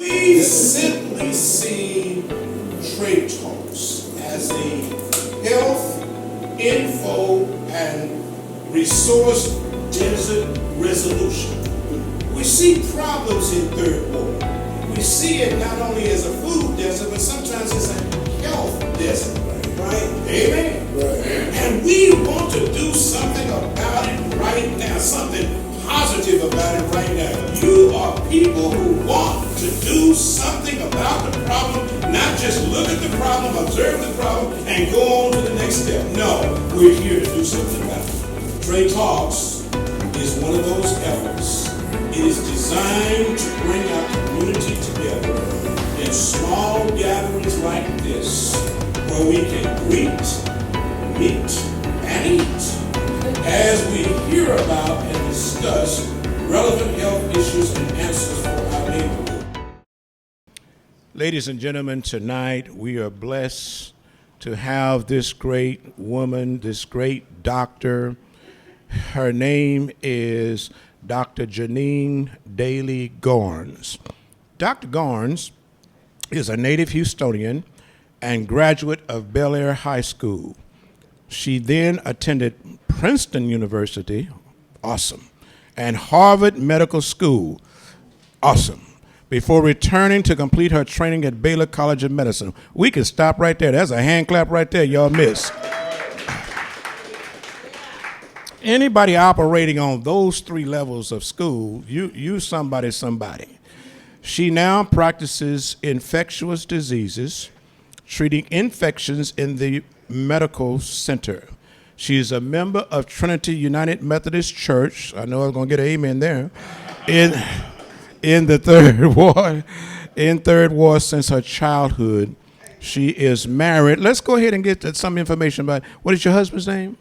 We simply see Trade Talks as a health, info, and resource desert resolution. We see problems in third world. We see it not only as a food desert, but sometimes it's a health desert. Right? Amen? Right. And we want to do something about it right now, something positive about it right now. You are people who want to do something about the problem, not just look at the problem, observe the problem, and go on to the next step. No, we're here to do something about it. Trade Talks is one of those efforts. It is designed to bring our community together in small gatherings like this, where we can greet, meet, and eat as we hear about and discuss relevant health issues and answers for our neighborhood. Ladies and gentlemen, tonight we are blessed to have this great woman, this great doctor. Her name is Dr. Janine Dailey Garnes. Dr. Garnes is a native Houstonian and graduate of Bel Air High School. She then attended Princeton University, awesome, and Harvard Medical School, awesome, before returning to complete her training at Baylor College of Medicine. We can stop right there. That's a hand clap right there, y'all miss. Anybody operating on those three levels of school, you somebody. She now practices infectious diseases, treating infections in the medical center. She is a member of Trinity United Methodist Church. I know I was going to get an amen there. In the third ward since her childhood. She is married. Let's go ahead and get some information about what is your husband's name?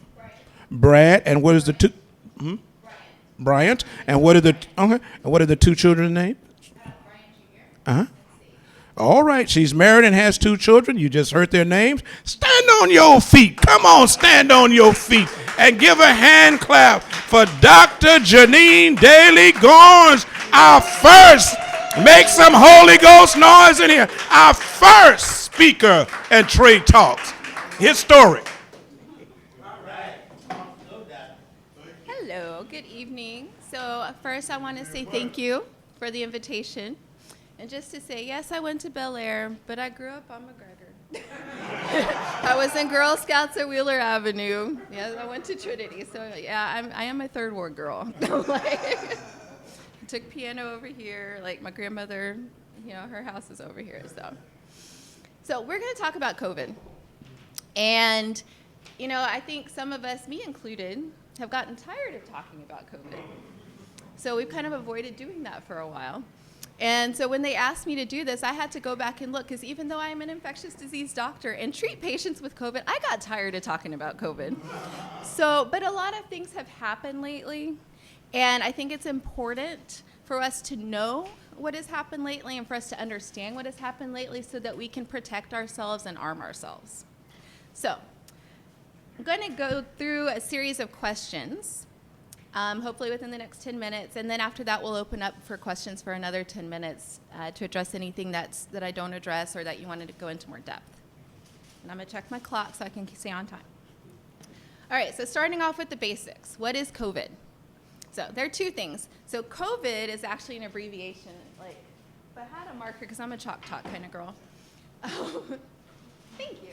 Brad. And what is the two? Bryant. And what are the two children's names? Brian Jr. All right, she's married and has two children. You just heard their names. Stand on your feet. Come on, stand on your feet. And give a hand clap for Dr. Janine Dailey Garnes, our first, make some Holy Ghost noise in here, our first speaker at Trade Talks. Historic. Hello, good evening. So first I want to say thank you for the invitation. And just to say, yes, I went to Bel Air, but I grew up on McGregor. I was in Girl Scouts at Wheeler Avenue. Yeah, I went to Trinity. So yeah, I am a third ward girl. I took piano over here. Like my grandmother, her house is over here. So we're going to talk about COVID. And, I think some of us, me included, have gotten tired of talking about COVID. So we've kind of avoided doing that for a while. And so when they asked me to do this, I had to go back and look, because even though I'm an infectious disease doctor and treat patients with COVID, I got tired of talking about COVID. But a lot of things have happened lately, and I think it's important for us to know what has happened lately and for us to understand what has happened lately so that we can protect ourselves and arm ourselves. So I'm going to go through a series of questions. Hopefully within the next 10 minutes, and then after that we'll open up for questions for another 10 minutes to address anything that I don't address or that you wanted to go into more depth. And I'm going to check my clock so I can stay on time. All right, so starting off with the basics. What is COVID? So there are two things. So COVID is actually an abbreviation. Like, if I had a marker, because I'm a chalk talk kind of girl. Thank you.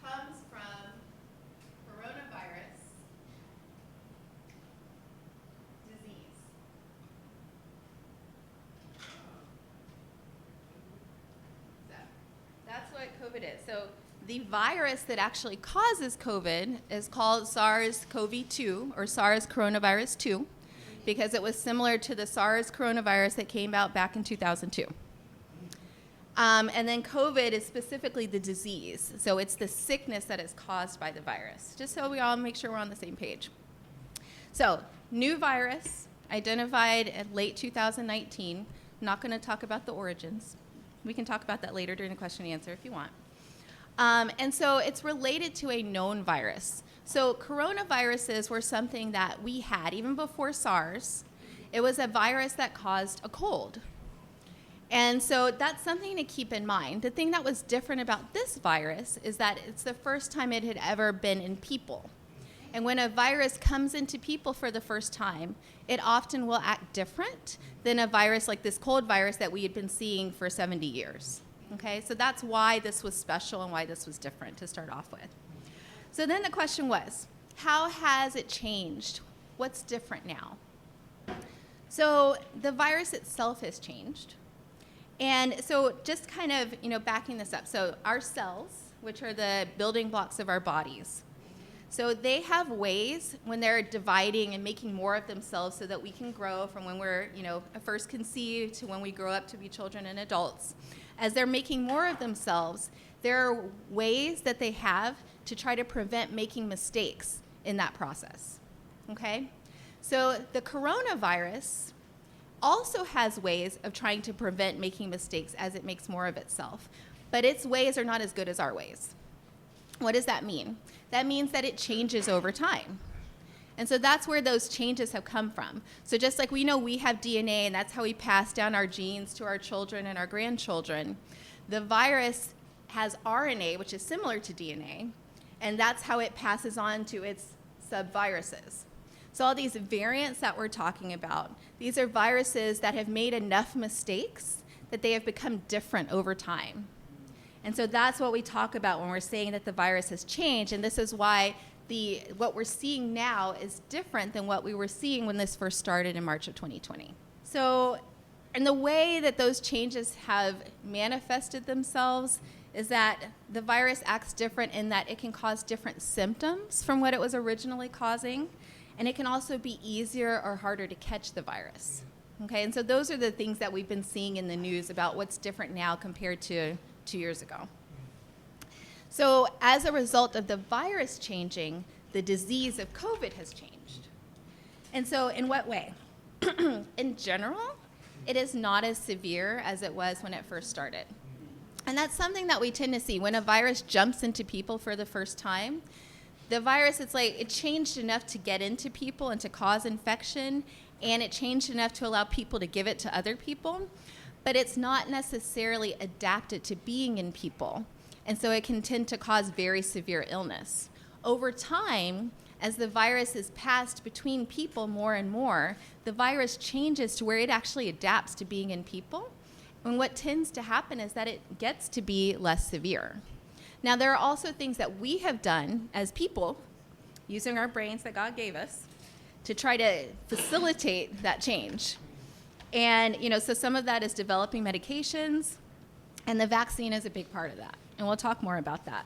Comes from coronavirus disease. So that's what COVID is. So the virus that actually causes COVID is called SARS-CoV-2 or SARS coronavirus 2 because it was similar to the SARS coronavirus that came out back in 2002. And then COVID is specifically the disease. So it's the sickness that is caused by the virus, just so we all make sure we're on the same page. So new virus identified in late 2019. Not going to talk about the origins. We can talk about that later during the question and answer if you want. And so it's related to a known virus. So coronaviruses were something that we had even before SARS. It was a virus that caused a cold. And so that's something to keep in mind. The thing that was different about this virus is that it's the first time it had ever been in people. And when a virus comes into people for the first time, it often will act different than a virus like this cold virus that we had been seeing for 70 years. Okay, so that's why this was special and why this was different to start off with. So then the question was, how has it changed? What's different now? So the virus itself has changed. And so just kind of, backing this up. So our cells, which are the building blocks of our bodies, so they have ways when they're dividing and making more of themselves so that we can grow from when we're, first conceived to when we grow up to be children and adults. As they're making more of themselves, there are ways that they have to try to prevent making mistakes in that process, okay? So the coronavirus also has ways of trying to prevent making mistakes as it makes more of itself, but its ways are not as good as our ways. What does that mean? That means that it changes over time. And so that's where those changes have come from. So just like we know we have DNA and that's how we pass down our genes to our children and our grandchildren, the virus has RNA, which is similar to DNA, and that's how it passes on to its subviruses. So all these variants that we're talking about, these are viruses that have made enough mistakes that they have become different over time. And so that's what we talk about when we're saying that the virus has changed, and this is why what we're seeing now is different than what we were seeing when this first started in March of 2020. So, and the way that those changes have manifested themselves is that the virus acts different in that it can cause different symptoms from what it was originally causing, and it can also be easier or harder to catch the virus. Okay, and so those are the things that we've been seeing in the news about what's different now compared to 2 years ago. So as a result of the virus changing, the disease of COVID has changed. And so in what way? In general, it is not as severe as it was when it first started. And that's something that we tend to see. When a virus jumps into people for the first time, the virus, it's like it changed enough to get into people and to cause infection, and it changed enough to allow people to give it to other people, but it's not necessarily adapted to being in people. And so it can tend to cause very severe illness. Over time, as the virus is passed between people more and more, the virus changes to where it actually adapts to being in people. And what tends to happen is that it gets to be less severe. Now, there are also things that we have done as people, using our brains that God gave us, to try to facilitate that change. And, so some of that is developing medications, and the vaccine is a big part of that. And we'll talk more about that.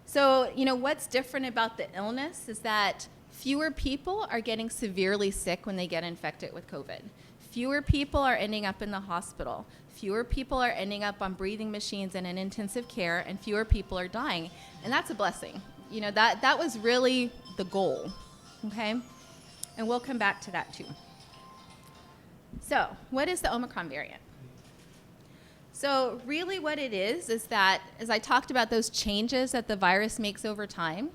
So, what's different about the illness is that fewer people are getting severely sick when they get infected with COVID. Fewer people are ending up in the hospital. Fewer people are ending up on breathing machines and in intensive care, and fewer people are dying. And that's a blessing. That was really the goal, okay? And we'll come back to that too. So, what is the Omicron variant? So really what it is that, as I talked about those changes that the virus makes over time,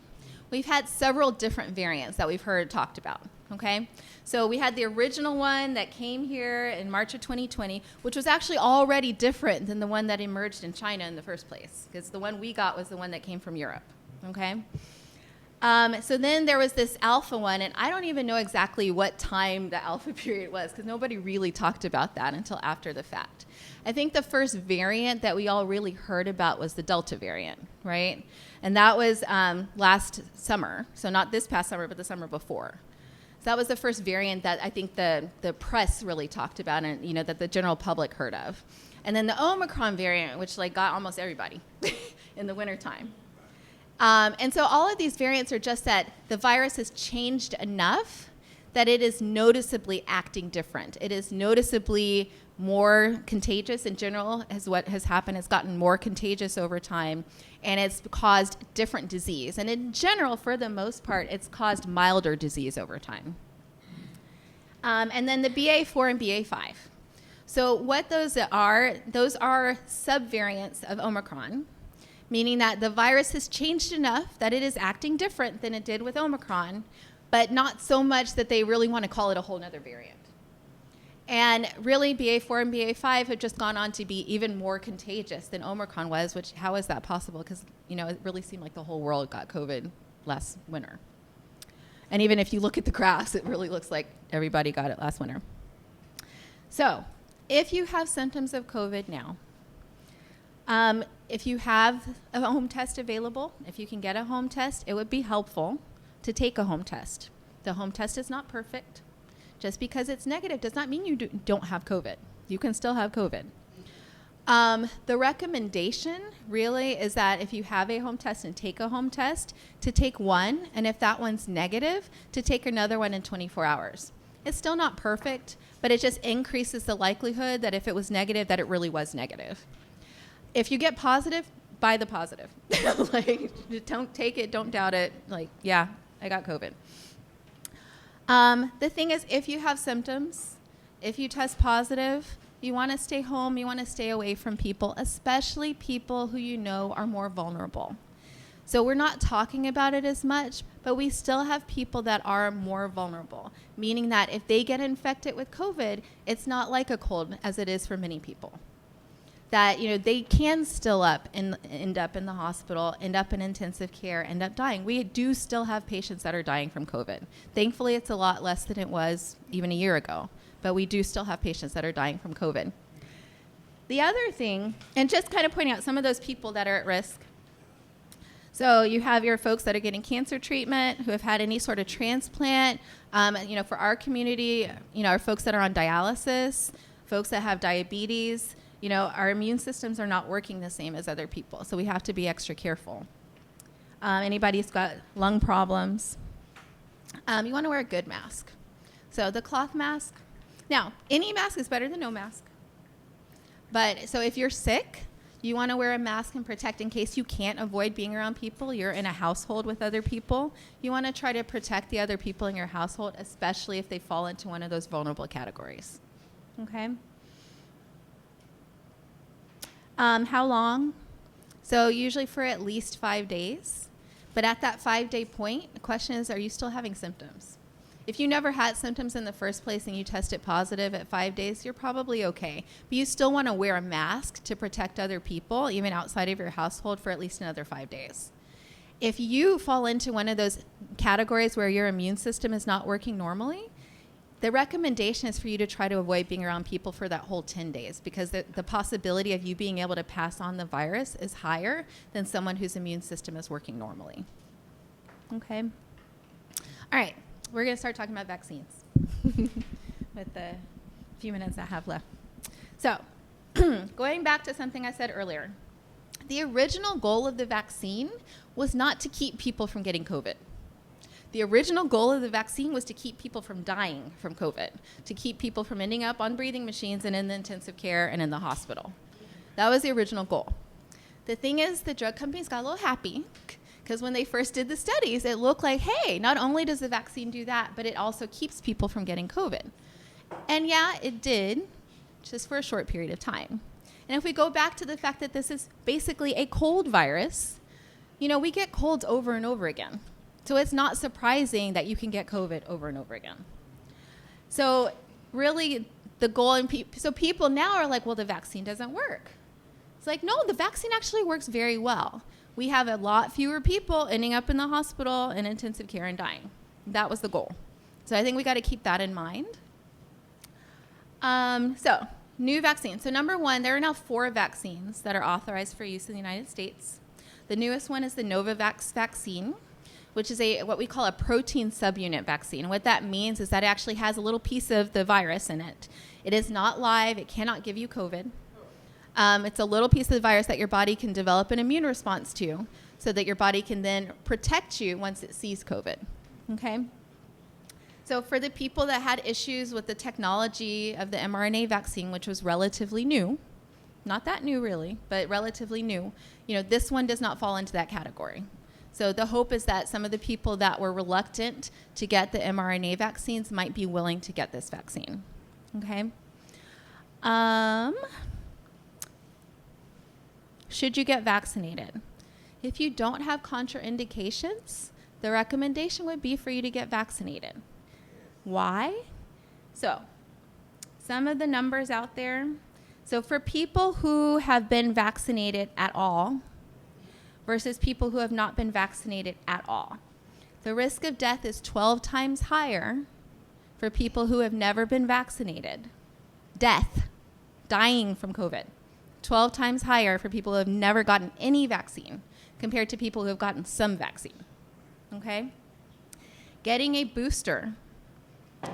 we've had several different variants that we've heard talked about, okay? So we had the original one that came here in March of 2020, which was actually already different than the one that emerged in China in the first place, because the one we got was the one that came from Europe, okay? So then there was this alpha one, and I don't even know exactly what time the alpha period was, because nobody really talked about that until after the fact. I think the first variant that we all really heard about was the Delta variant, right? And that was last summer, so not this past summer, but the summer before. So that was the first variant that I think the press really talked about and, that the general public heard of. And then the Omicron variant, which got almost everybody in the wintertime. And so all of these variants are just that the virus has changed enough that it is noticeably acting different. It is noticeably more contagious in general, as what has happened. It's gotten more contagious over time, and it's caused different disease. And in general, for the most part, it's caused milder disease over time. And then the BA4 and BA5. So what those are subvariants of Omicron. meaning that the virus has changed enough that it is acting different than it did with Omicron, but not so much that they really want to call it a whole nother variant. And really, BA4 and BA5 have just gone on to be even more contagious than Omicron was, which, how is that possible? Because, it really seemed like the whole world got COVID last winter. And even if you look at the graphs, it really looks like everybody got it last winter. So, if you have symptoms of COVID now, if you have a home test available, if you can get a home test, it would be helpful to take a home test. The home test is not perfect. Just because it's negative does not mean you don't have COVID. You can still have COVID. The recommendation really is that if you have a home test and take a home test, to take one, and if that one's negative, to take another one in 24 hours. It's still not perfect, but it just increases the likelihood that if it was negative, that it really was negative. If you get positive, buy the positive. Don't take it, don't doubt it. Yeah, I got COVID. The thing is, if you have symptoms, if you test positive, you want to stay home, you want to stay away from people, especially people who you know are more vulnerable. So we're not talking about it as much, but we still have people that are more vulnerable, meaning that if they get infected with COVID, it's not like a cold as it is for many people. That, they can still end up in the hospital, end up in intensive care, end up dying. We do still have patients that are dying from COVID. Thankfully, it's a lot less than it was even a year ago, but we do still have patients that are dying from COVID. The other thing, and just kind of pointing out some of those people that are at risk. So you have your folks that are getting cancer treatment, who have had any sort of transplant. For our community, our folks that are on dialysis, folks that have diabetes. Our immune systems are not working the same as other people, so we have to be extra careful. Anybody who's got lung problems, you want to wear a good mask. So the cloth mask. Now, any mask is better than no mask. But so if you're sick, you want to wear a mask and protect in case you can't avoid being around people. You're in a household with other people. You want to try to protect the other people in your household, especially if they fall into one of those vulnerable categories. Okay? How long? So usually for at least 5 days. But at that 5-day point, the question is, are you still having symptoms? If you never had symptoms in the first place and you tested positive at 5 days, you're probably okay. But you still want to wear a mask to protect other people, even outside of your household, for at least another 5 days. If you fall into one of those categories where your immune system is not working normally, the recommendation is for you to try to avoid being around people for that whole 10 days because the possibility of you being able to pass on the virus is higher than someone whose immune system is working normally. Okay? All right, we're going to start talking about vaccines with the few minutes I have left. So, going back to something I said earlier, the original goal of the vaccine was not to keep people from getting COVID. The original goal of the vaccine was to keep people from dying from COVID, to keep people from ending up on breathing machines and in the intensive care and in the hospital. That was the original goal. The thing is, the drug companies got a little happy because when they first did the studies, it looked like, hey, not only does the vaccine do that, but it also keeps people from getting COVID. And yeah, it did, just for a short period of time. And if we go back to the fact that this is basically a cold virus, we get colds over and over again. So it's not surprising that you can get COVID over and over again. So really the goal, so people now are like, well, the vaccine doesn't work. It's like, no, the vaccine actually works very well. We have a lot fewer people ending up in the hospital in intensive care and dying. That was the goal. So I think we got to keep that in mind. So new vaccines. So number one, there are now 4 vaccines that are authorized for use in the United States. The newest one is the Novavax vaccine, which is what we call a protein subunit vaccine. And what that means is that it actually has a little piece of the virus in it. It is not live. It cannot give you COVID. It's a little piece of the virus that your body can develop an immune response to so that your body can then protect you once it sees COVID. Okay? So for the people that had issues with the technology of the mRNA vaccine, which was relatively new, not that new really, but relatively new, this one does not fall into that category. So the hope is that some of the people that were reluctant to get the mRNA vaccines might be willing to get this vaccine. Okay? Should you get vaccinated? If you don't have contraindications, the recommendation would be for you to get vaccinated. Why? So, some of the numbers out there. So for people who have been vaccinated at all versus people who have not been vaccinated at all, the risk of death is 12 times higher for people who have never been vaccinated. Death, dying from COVID, 12 times higher for people who have never gotten any vaccine compared to people who have gotten some vaccine, okay? Getting a booster.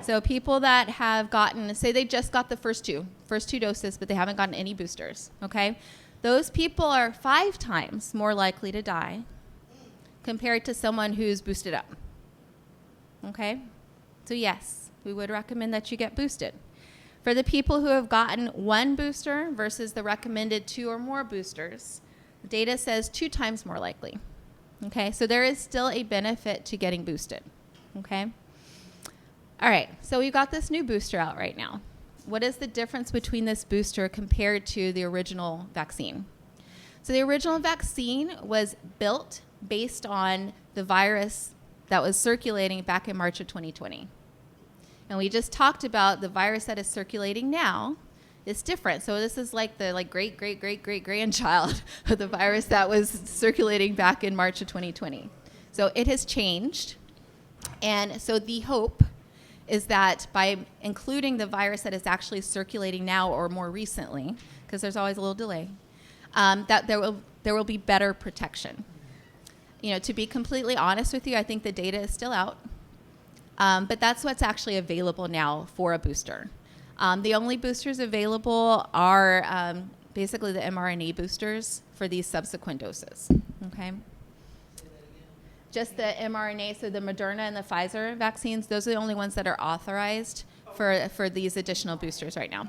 So people that have gotten, say they just got the first two doses, but they haven't gotten any boosters, okay? Those people are 5 times more likely to die compared to someone who's boosted up, okay? So yes, we would recommend that you get boosted. For the people who have gotten 1 booster versus the recommended 2 or more boosters, the data says 2 times more likely, okay? So there is still a benefit to getting boosted, okay? All right, so we've got this new booster out right now. What is the difference between this booster compared to the original vaccine? So the original vaccine was built based on the virus that was circulating back in March of 2020. And we just talked about the virus that is circulating now is different. So this is like the great-great-great-great-great-grandchild of the virus that was circulating back in March of 2020. So it has changed. And so the hope is that by including the virus that is actually circulating now or more recently, because there's always a little delay, that there will be better protection. You know, to be completely honest with you, I think the data is still out, but that's what's actually available now for a booster. The only boosters available are basically the mRNA boosters for these subsequent doses, okay? Just the mRNA, so the Moderna and the Pfizer vaccines, those are the only ones that are authorized for these additional boosters right now.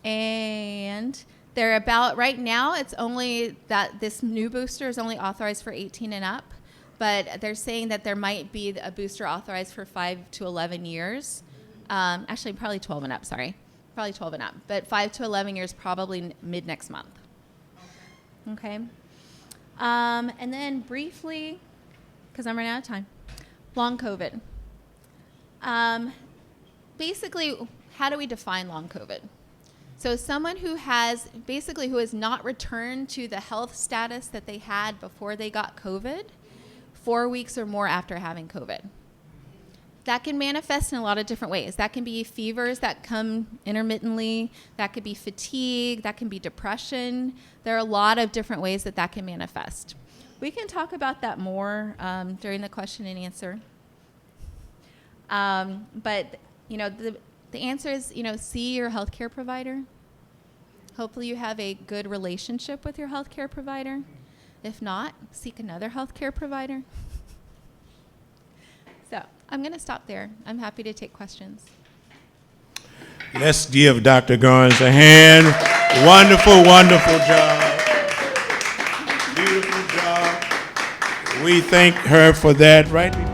And they're about, right now, it's only that this new booster is only authorized for 18 and up, but they're saying that there might be a booster authorized for 5 to 11 years. Actually, probably 12 and up, sorry. Probably 12 and up, but 5 to 11 years probably mid next month. Okay. And then briefly, because I'm running out of time, long COVID. Basically, how do we define long COVID? So someone who has not returned to the health status that they had before they got COVID, 4 weeks or more after having COVID. That can manifest in a lot of different ways. That can be fevers that come intermittently. That could be fatigue. That can be depression. There are a lot of different ways that can manifest. We can talk about that more during the question and answer. But you know, the answer is, you know, see your healthcare provider. Hopefully you have a good relationship with your healthcare provider. If not, seek another healthcare provider. So I'm going to stop there. I'm happy to take questions. Let's give Dr. Garnes a hand. Wonderful, wonderful job. Beautiful job. We thank her for that. Right?